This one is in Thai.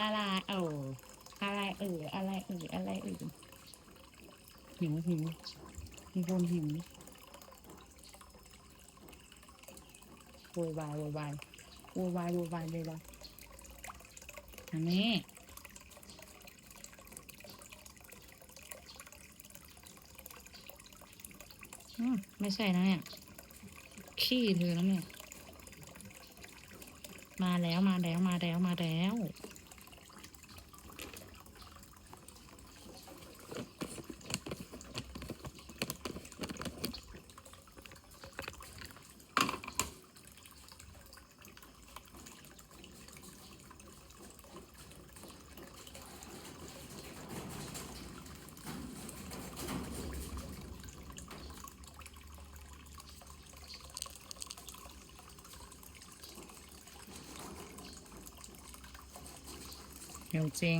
อะไรอะไรอะไรอะไรหิวมีคนหิวโวยวายโวยวายโวยวายโวยวายเลยว่ะอันนี้ไม่ใช่นะเนี่ยขี้เธอแล้วเนี่ยมาแล้วมาแล้วมาแล้วมาแล้วเร็วจริง